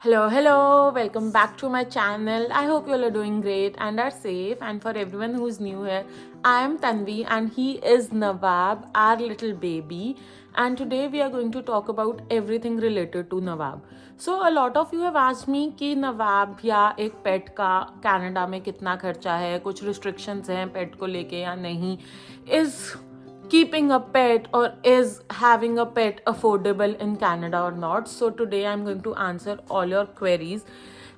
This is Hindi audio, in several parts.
Hello, welcome back to my channel. I hope you all are doing great and are safe. And for everyone who's new here, I am Tanvi and he is Nawab, our little baby. And today we are going to talk about everything related to Nawab. So a lot of you have asked me कि नवाब या एक पेट का कनाडा में कितना खर्चा है, कुछ restrictions हैं पेट को लेके या नहीं, is keeping a pet or is having a pet affordable in Canada or not. So today I'm going to answer all your queries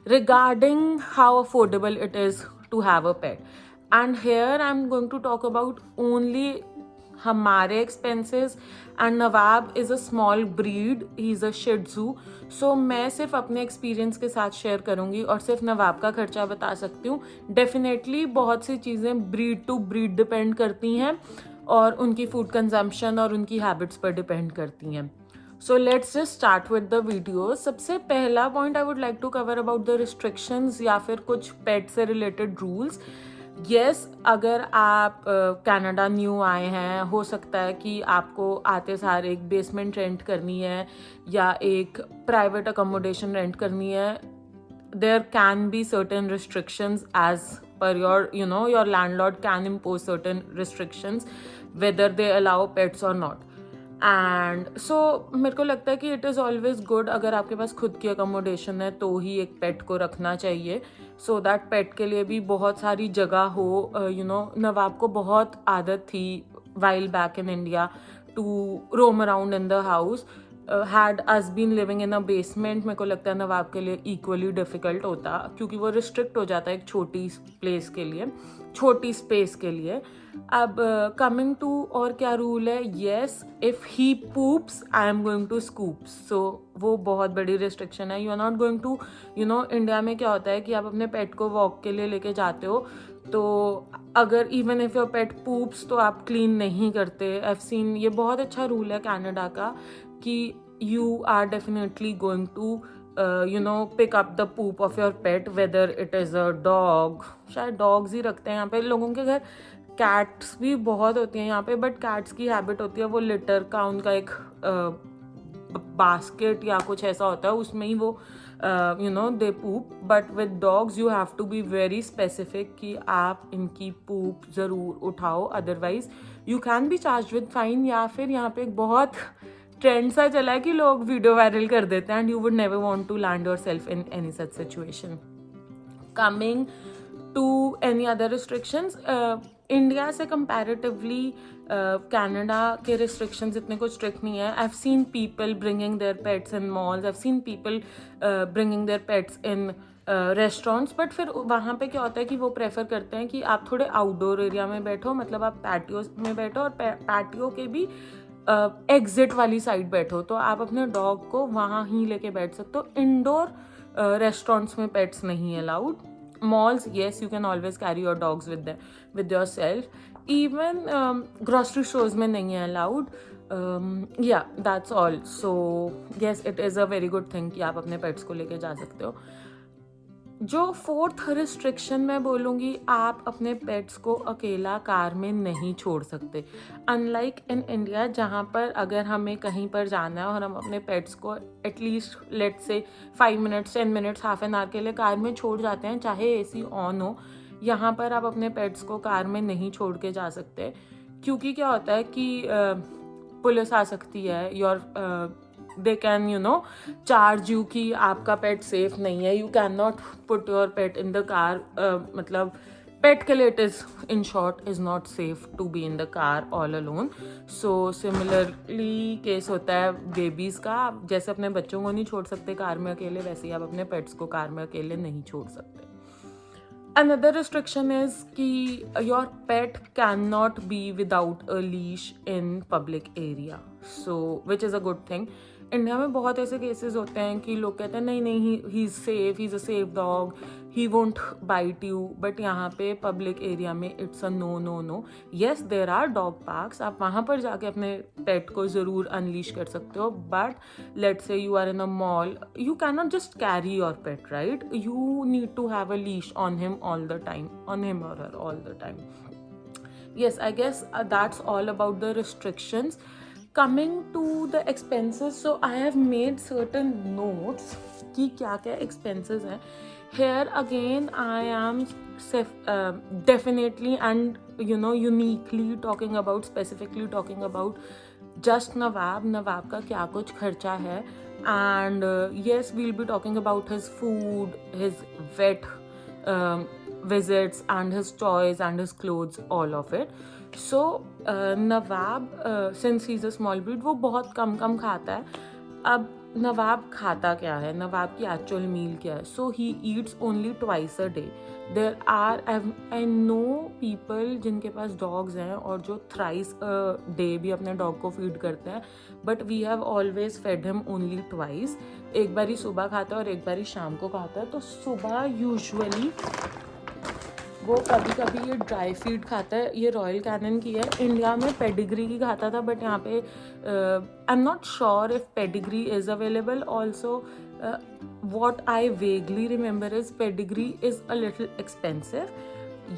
regarding how affordable it is to have a pet. And here I'm going to talk about only हमारे expenses and Nawab is a small breed, he is a shih tzu. So मैं सिर्फ अपने एक्सपीरियंस के साथ शेयर करूँगी और सिर्फ नवाब का खर्चा बता सकती हूँ. डेफिनेटली बहुत सी चीज़ें ब्रीड टू ब्रीड डिपेंड करती हैं और उनकी फूड कंजम्पशन और उनकी हैबिट्स पर डिपेंड करती हैं. So let's just start with the video. सबसे पहला point I would like to cover about the restrictions या फिर कुछ पेट से रिलेटेड रूल्स. यस, अगर आप कनाडा न्यू आए हैं, हो सकता है कि आपको आते सार एक बेसमेंट रेंट करनी है या एक प्राइवेट अकोमोडेशन रेंट करनी है. There can be certain restrictions as per your landlord can impose certain restrictions whether they allow pets or not. And so मेरे को लगता है कि इट इज़ ऑलवेज गुड अगर आपके पास खुद की अकोमोडेशन है तो ही एक पेट को रखना चाहिए, सो दैट पेट के लिए भी बहुत सारी जगह हो. नवाब को बहुत आदत थी while back in India to roam around in the house. Had us been living in a basement, मेरे को लगता है नवाब के लिए इक्वली डिफ़िकल्ट होता क्योंकि वो रिस्ट्रिक्ट हो जाता है एक छोटी प्लेस के लिए, छोटी स्पेस के लिए. अब कमिंग टू और क्या रूल है, yes if he poops I am going to scoop. So वो बहुत बड़ी रिस्ट्रिक्शन है. You are not going to India में क्या होता है कि आप अपने पेट को वॉक के लिए लेके जाते हो तो अगर even if your pet poops तो आप क्लीन नहीं करते. आई हैव सीन, ये बहुत अच्छा रूल है कनाडा का कि you are definitely going to pick up the poop of your pet whether it is a dog. शायद डॉग्स ही रखते हैं यहाँ पे, लोगों के घर कैट्स भी बहुत होती हैं यहाँ पे, बट कैट्स की हैबिट होती है वो लिटर का उनका एक बास्केट या कुछ ऐसा होता है, उसमें ही वो they poop. But with dogs you have to be very specific कि आप इनकी पूप ज़रूर उठाओ, otherwise you can be charge with fine. या फिर यहाँ पे एक बहुत ट्रेंड सा चला है कि लोग वीडियो वायरल कर देते हैं and you would never want to land yourself in any such situation. Coming to any other restrictions, India से कंपैरेटिवली कनाडा के रिस्ट्रिक्शंस इतने कुछ स्ट्रिक्ट नहीं है. I have seen people bringing their pets in malls, I have seen people bringing their pets in restaurants. But फिर वहाँ पे क्या होता है कि वो प्रेफर करते हैं कि आप थोड़े आउटडोर एरिया में बैठो, मतलब आप पैटियो में बैठो और पैटियो के भी एग्जिट वाली साइड बैठो तो आप अपने डॉग को वहाँ ही लेके बैठ सकते हो. इंडोर रेस्टोरेंट्स में पेट्स नहीं allowed. malls, yes, you can always carry your dogs with yourself. Even grocery stores में नहीं है allowed. Yeah, that's all. So yes, it is a very good thing कि आप अपने पेट्स को लेके जा सकते हो. जो फोर्थ रिस्ट्रिक्शन मैं बोलूँगी, आप अपने पेट्स को अकेला कार में नहीं छोड़ सकते. अनलाइक इन इंडिया जहाँ पर अगर हमें कहीं पर जाना है और हम अपने पेट्स को एटलीस्ट लेट से 5 minutes 10 minutes half an hour के लिए कार में छोड़ जाते हैं चाहे एसी ऑन हो, यहाँ पर आप अपने पेट्स को कार में नहीं छोड़ के जा सकते. क्योंकि क्या होता है कि पुलिस आ सकती है, your they can charge you कि आपका पेट सेफ नहीं है. You can not put your pet in the car, मतलब पेट के लिए it is in short is not safe to be in the car all alone. So similarly case होता है बेबीज़ का. आप जैसे अपने बच्चों को नहीं छोड़ सकते कार में अकेले, वैसे ही आप अपने पेट्स को कार में अकेले नहीं छोड़ सकते. Another restriction is कि your pet cannot be without a leash in public area, so which is a good thing. India में बहुत ऐसे केसेस होते हैं कि लोग कहते हैं नहीं नहीं he is safe, he is a safe dog, he won't bite you. But यहाँ पे पब्लिक एरिया में it's a no no no. Yes, there are dog parks, आप वहाँ पर जाके अपने पेट को ज़रूर अनलीश कर सकते हो. But let say you are in a mall, you can not just carry your pet, right? You need to have a leash on him all the time, on him or her all the time. Yes, I guess that's all about the restrictions. Coming to the expenses, so I have made certain notes कि क्या क्या एक्सपेंसेस हैं. Here again I am definitely and uniquely talking about, specifically talking about just Nawab का क्या कुछ खर्चा है. And yes, we'll be talking about his food, his vet visits and his toys and his clothes, all of it. So Nawab, since he's a small breed, वो बहुत कम खाता है. अब नवाब खाता क्या है, नवाब की एक्चुअल मील क्या है. So he eats only twice a day. There are I know people जिनके पास डॉग्स हैं और जो थ्राइस अ डे भी अपने डॉग को फीड करते हैं, but we have always fed him only twice. एक बारी सुबह खाता है और एक बारी शाम को खाता है. तो सुबह यूजुअली वो कभी कभी ये ड्राई फीड खाता है. ये रॉयल कैनन की है. इंडिया में पेडिग्री की खाता था, बट यहाँ पे I am not sure if Pedigree is available. Also what I vaguely remember is Pedigree is a little expensive.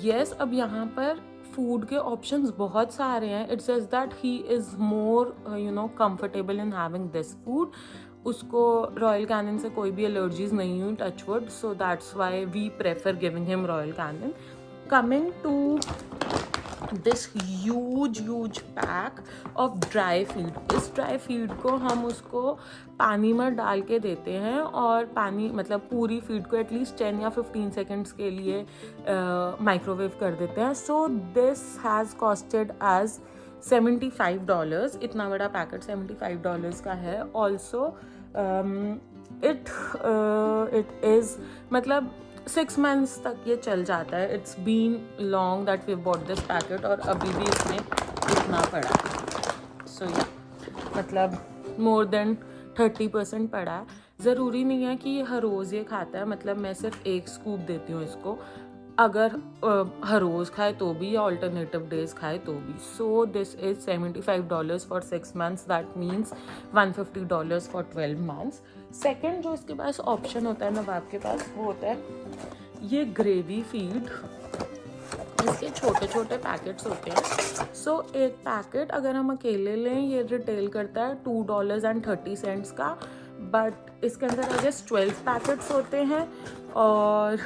Yes, अब यहाँ पर फूड के ऑप्शंस बहुत सारे हैं. It's just that he is more comfortable in having this food. उसको रॉयल कैनन से कोई भी एलर्जीज नहीं हुई, touch wood. So that's why we prefer giving him Royal Canin. Coming to this huge pack of dry feed. इस ड्राई फीड को हम उसको पानी में डाल के देते हैं, और पानी मतलब पूरी फीड को एटलीस्ट 10 या 15 सेकेंड्स के लिए माइक्रोवेव कर देते हैं. So this has costed as $75. इतना बड़ा पैकेट $75 का है. ऑल्सो इट इज़ मतलब 6 months तक ये चल जाता है. It's been long that we bought this packet, और अभी भी इसमें इतना पड़ा है. सो या मतलब मोर देन 30% पड़ा है. ज़रूरी नहीं है कि ये हर रोज़ ये खाता है. मतलब मैं सिर्फ एक स्कूप देती हूँ इसको, अगर हर रोज़ खाए तो भी या ऑल्टरनेटिव डेज खाए तो भी. So this is $75 for 6 months. That means $150 for 12 months. Second जो इसके पास ऑप्शन होता है नवाब के पास, वो होता है ये ग्रेवी फीड. इसके छोटे छोटे पैकेट्स होते हैं. सो एक पैकेट अगर हम अकेले लें, ये रिटेल करता है $2.30 का, बट इसके अंदर आई गेस 12 पैकेट्स होते हैं. और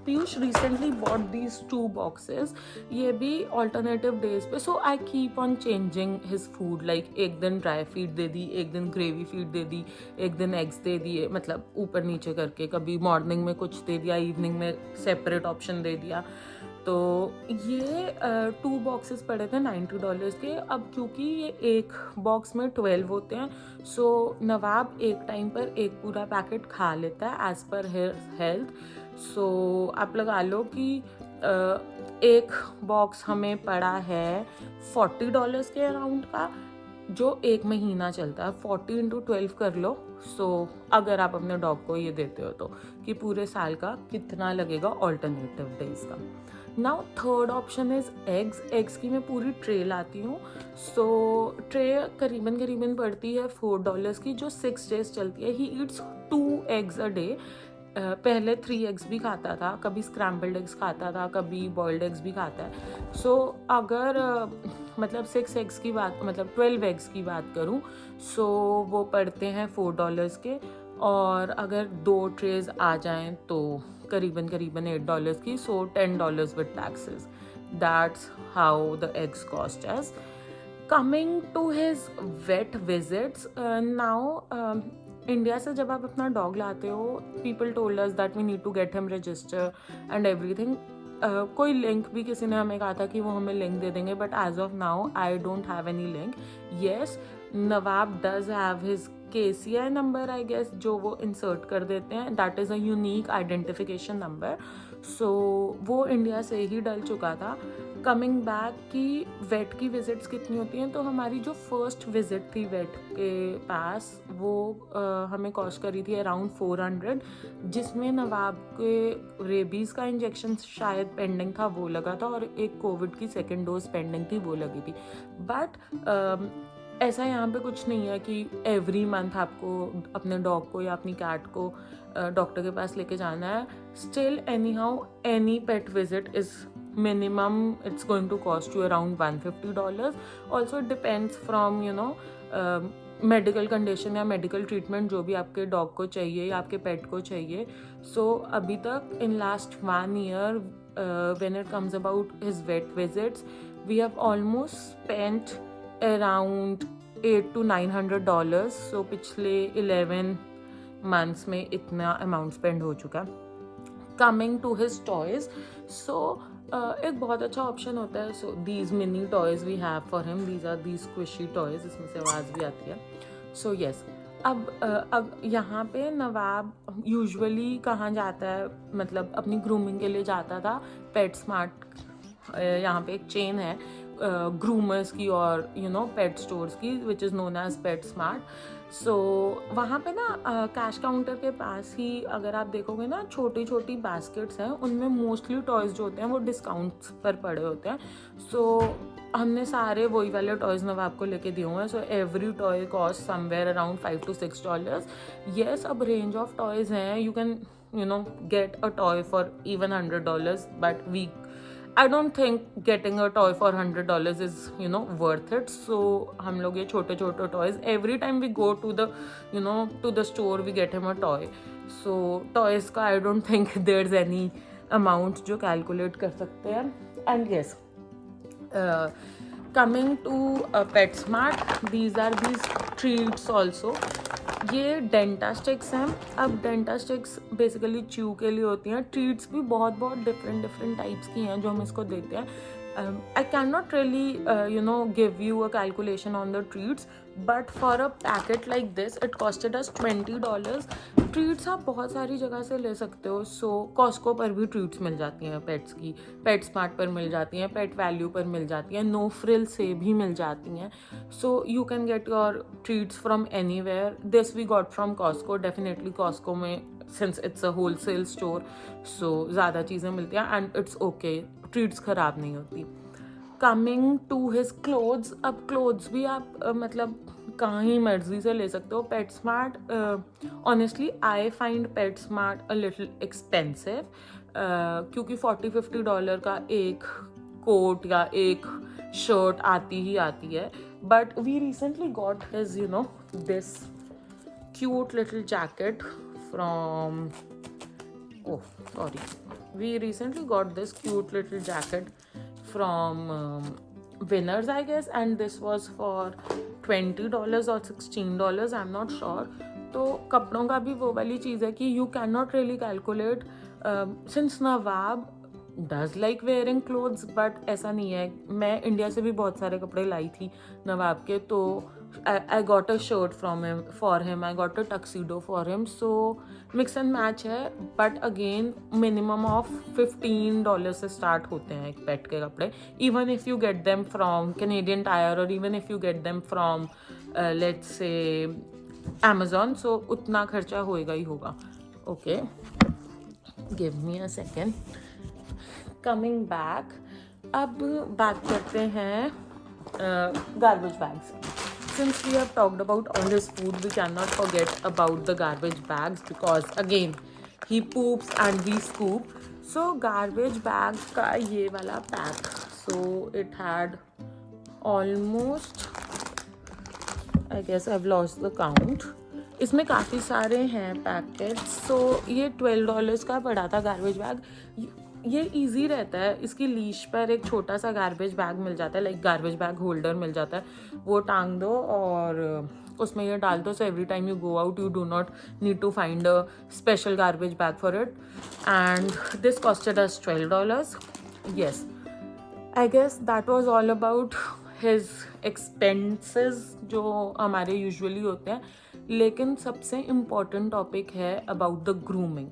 Piyush recently bought these 2 boxes. ये भी ऑल्टरनेटिव डेज पे. So I keep on changing his food. Like एक दिन ड्राई फीड दे दी, एक दिन ग्रेवी फीड दे दी, एक दिन एग्स दे दिए, मतलब ऊपर नीचे करके. कभी मॉर्निंग में कुछ दे दिया, इवनिंग में सेपरेट ऑप्शन दे दिया. तो ये 2 boxes पड़े थे $90 के. अब क्योंकि ये एक बॉक्स में 12 होते हैं, सो नवाब एक टाइम पर एक पूरा पैकेट खा लेता है एज पर हेल्थ. सो आप लगा लो कि एक बॉक्स हमें पड़ा है $40 के अराउंड का, जो एक महीना चलता है. 40 into 12 कर लो. सो अगर आप अपने डॉग को ये देते हो तो कि पूरे साल का कितना लगेगा ऑल्टरनेटिव डेज का. Now third option is eggs. Eggs की मैं पूरी ट्रे लाती हूँ. सो ट्रे करीबन पड़ती है $4 की, जो 6 days चलती है. He eats 2 eggs a day. पहले 3 eggs भी खाता था, कभी स्क्रैम्बल्ड एग्स खाता था, कभी बॉइल्ड एग्स भी खाता है. सो अगर मतलब 6 eggs की बात, मतलब 12 eggs की बात करूँ, सो वो पड़ते हैं $4 के. और अगर 2 ट्रेज आ जाएं तो करीबन $8 की. So $10 with taxes. That's how the eggs cost as. Coming to his vet visits. Now India से जब आप अपना डॉग लाते हो, people told us that we need to get him register and everything. कोई लिंक भी किसी ने हमें कहा था कि वो हमें लिंक दे देंगे, but as of now I don't have any link. Yes, Nawab does have his KCI number I guess, जो वो इंसर्ट कर देते हैं. That is a unique identification number. So वो इंडिया से ही डल चुका था. कमिंग बैक कि वेट की विजिट्स कितनी होती हैं, तो हमारी जो फर्स्ट विजिट थी वेट के पास, वो हमें कॉस्ट करी थी अराउंड 400, जिसमें नवाब के रेबीज़ का इंजेक्शन शायद पेंडिंग था, वो लगा था, और एक कोविड की 2nd डोज पेंडिंग थी, वो लगी थी. बट ऐसा यहाँ पे कुछ नहीं है कि एवरी मंथ आपको अपने डॉग को या अपनी कैट को डॉक्टर के पास लेके जाना है. Still any how any pet visit is minimum, it's going to cost you around $150. Also it depends from medical condition या मेडिकल ट्रीटमेंट जो भी आपके डॉग को चाहिए या आपके पेट को चाहिए. सो अभी तक in last 1 year when it comes about his vet visits, we have almost spent around $800 to $900. So पिछले 11 months में इतना अमाउंट स्पेंड हो चुका. Coming to his toys, so एक बहुत अच्छा ऑप्शन होता है. So these mini toys we have for him, these are these squishy toys, इसमें से आवाज़ भी आती है. सो येस, अब यहाँ पे नवाब यूजुअली कहाँ जाता है, मतलब अपनी ग्रूमिंग के लिए जाता था पेट स्मार्ट. यहाँ पे एक चेन है ग्रूमर्स की और पेट स्टोर्स की, which is known as PetSmart. So वहाँ पे ना कैश काउंटर के पास ही अगर आप देखोगे ना, छोटी छोटी बास्केट्स हैं, उनमें मोस्टली टॉयज़ जो होते हैं वो डिस्काउंट्स पर पड़े होते हैं. सो हमने सारे वही वाले टॉयज़ नवाब को लेके दिए हुए हैं. So every toy cost somewhere around $5 to $6. Yes, अब रेंज ऑफ टॉयज़ हैं, you can get a toy for even $100, but I don't think getting a toy for $100 is worth it. So हम लोग ये छोटे छोटे toys, every time we go to the to the store we get him a toy. So toys का I don't think there's any amount जो calculate कर सकते हैं. And yes, coming to PetSmart, these are these treats also. ये डेंटा स्टिक्स हैं. अब डेंटा स्टिक्स बेसिकली च्यू के लिए होती हैं. ट्रीट्स भी बहुत डिफरेंट टाइप्स की हैं जो हम इसको देते हैं. I can not really give you a calculation on the treats, but for a packet like this it costed us $20. Treats आप बहुत सारी जगह से ले सकते हो. सो कॉस्को पर भी ट्रीट्स मिल जाती हैं पेट्स की, पेट स्मार्ट पर मिल जाती हैं, पेट वैल्यू पर मिल जाती हैं, नो फ्रिल से भी मिल जाती हैं. So you can get your treats from anywhere. This we got from Costco. Definitely Costco में, since it's a wholesale store, so ज़्यादा चीज़ें मिलती हैं एंड इट्स ओके, ट्रीट्स ख़राब नहीं होती. कमिंग टू हिज क्लोथ्स, अब क्लोथ्स भी आप मतलब कहाँ ही मर्जी से ले सकते हो. PetSmart, honestly I find PetSmart a little expensive, क्योंकि $40-50 का एक कोट या एक शर्ट आती ही है. But we recently got his this cute little jacket from we recently got this cute little jacket from Winners, I guess, and this was for $20 or $16, I'm not sure. तो कपड़ों का भी वो वाली चीज़ है कि you cannot really calculate, since Nawab does like wearing clothes, but ऐसा नहीं है. मैं इंडिया से भी बहुत सारे कपड़े लाई थी नवाब के, तो I got a shirt for him, I got a tuxedo for him, so mix and match है. but again minimum of $15 से start होते हैं एक पेट के कपड़े, even if you get them from Canadian Tire or even if you get them from let's say Amazon, so उतना खर्चा होएगा ही होगा. Okay, give me a second. Coming back, अब बात करते हैं garbage bags. Since we have talked about all his food, we cannot forget about the garbage bags, because again he poops and we scoop. So garbage bag का ये वाला pack, so it had almost, I guess I've lost the count, इसमें काफ़ी सारे हैं पैकेट्स. सो ये $12 का पड़ा था गार्बेज बैग. ये इजी रहता है, इसकी लीश पर एक छोटा सा गार्बेज बैग मिल जाता है, लाइक गार्बेज बैग होल्डर मिल जाता है, वो टांग दो और उसमें ये डाल दो. So every time you go out you do not need to find a special garbage bag for it. And this costed us $12. Yes, I guess that was all about his expenses जो हमारे यूजुअली होते हैं. लेकिन सबसे इम्पॉर्टेंट टॉपिक है about the grooming.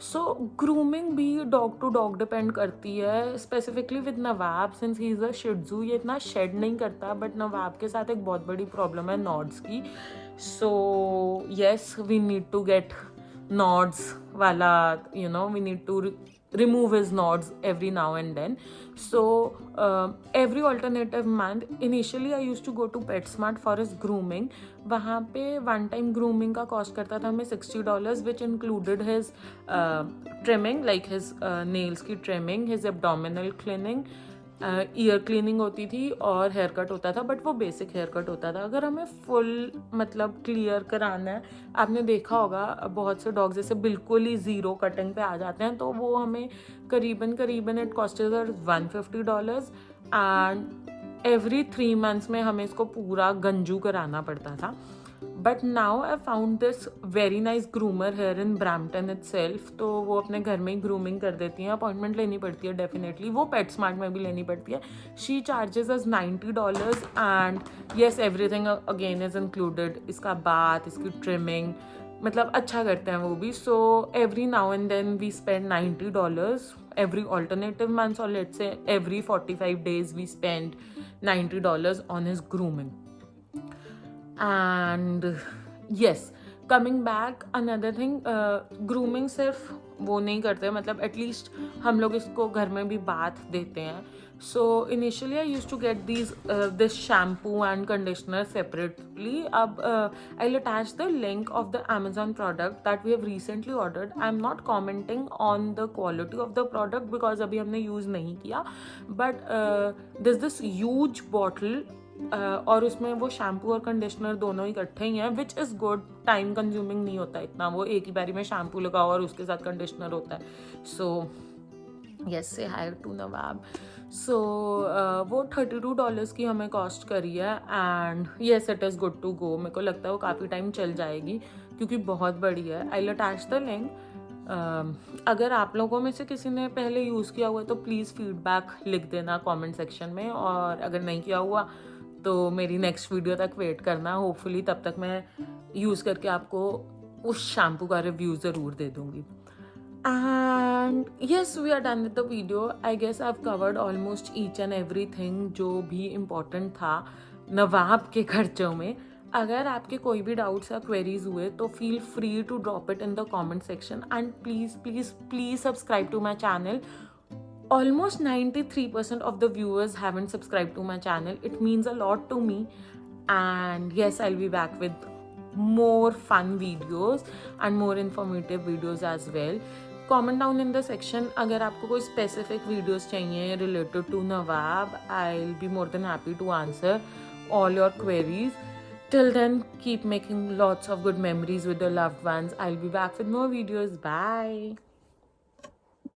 So grooming भी डॉग टू डॉग डिपेंड करती है. Specifically with Nawab, since he is a Shih Tzu, ये इतना शेड नहीं करता, बट नवाब के साथ एक बहुत बड़ी प्रॉब्लम है नॉड्स की. So yes, we need to get knots वाला, we need to remove his nods every now and then. So every alternative month, initially I used to go to PetSmart for his grooming. वहाँ पे one time grooming का cost करता था हमें $60, which included his trimming, like his nails की trimming, his abdominal cleaning, year cleaning होती थी और हेयर कट होता था, बट वो बेसिक हेयर कट होता था। अगर हमें फुल मतलब क्लियर कराना है, आपने देखा होगा बहुत से डॉग्स जैसे बिल्कुल ही ज़ीरो कटिंग पे आ जाते हैं, तो वो हमें करीबन it costed $150 and every 3 months में हमें इसको पूरा गंजू कराना पड़ता था। But now I found this very nice groomer here in Brampton itself, तो वो अपने घर में ही ग्रूमिंग कर देती हैं। अपॉइंटमेंट लेनी पड़ती है डेफिनेटली, वो पेट स्मार्ट में भी लेनी पड़ती है। She charges us $90 and yes everything again is included. इसका बाथ, इसकी ट्रिमिंग, मतलब अच्छा करते हैं वो भी। So every now and then we spend $90 every alternative months, or let's say every 45 days we spend $90 on his grooming. And yes, coming back, another thing, grooming सिर्फ वो नहीं करते, मतलब एटलीस्ट हम लोग इसको घर में भी बाथ देते हैं. So initially I used to get this shampoo and conditioner separately. अब I'll attach the link of the Amazon product that we have recently ordered. I'm not commenting on the quality of the product because अभी हमने use नहीं किया, but there's this huge bottle और उसमें वो शैम्पू और कंडीशनर दोनों इकट्ठे ही हैं, which is good. Time consuming नहीं होता इतना, वो एक ही बारी में शैम्पू लगाओ और उसके साथ कंडीशनर होता है. So yes, say hi to Nawab. सो वो $32 की हमें कॉस्ट करी है and yes it is good to go. मेरे को लगता है वो काफ़ी टाइम चल जाएगी क्योंकि बहुत बड़ी है. I will attach the link. अगर आप लोगों में से किसी ने पहले यूज़ किया हुआ है तो प्लीज़ फीडबैक लिख देना कमेंट सेक्शन में, और अगर नहीं किया हुआ तो मेरी नेक्स्ट वीडियो तक वेट करना. होपफुली तब तक मैं यूज़ करके आपको उस शैम्पू का रिव्यू ज़रूर दे दूँगी. And yes, we are done with the video. I guess I have covered almost each and every thing जो भी इम्पोर्टेंट था नवाब के खर्चों में. अगर आपके कोई भी डाउट्स या क्वेरीज हुए तो feel free to drop it in the comment section, and please please please subscribe to my channel. Almost 93% of the viewers haven't subscribed to my channel. It means a lot to me. And yes, I'll be back with more fun videos and more informative videos as well. Comment down in the section अगर आपको कोई specific videos चाहिए related to Nawab. I'll be more than happy to answer all your queries. Till then, keep making lots of good memories with your loved ones. I'll be back with more videos. Bye.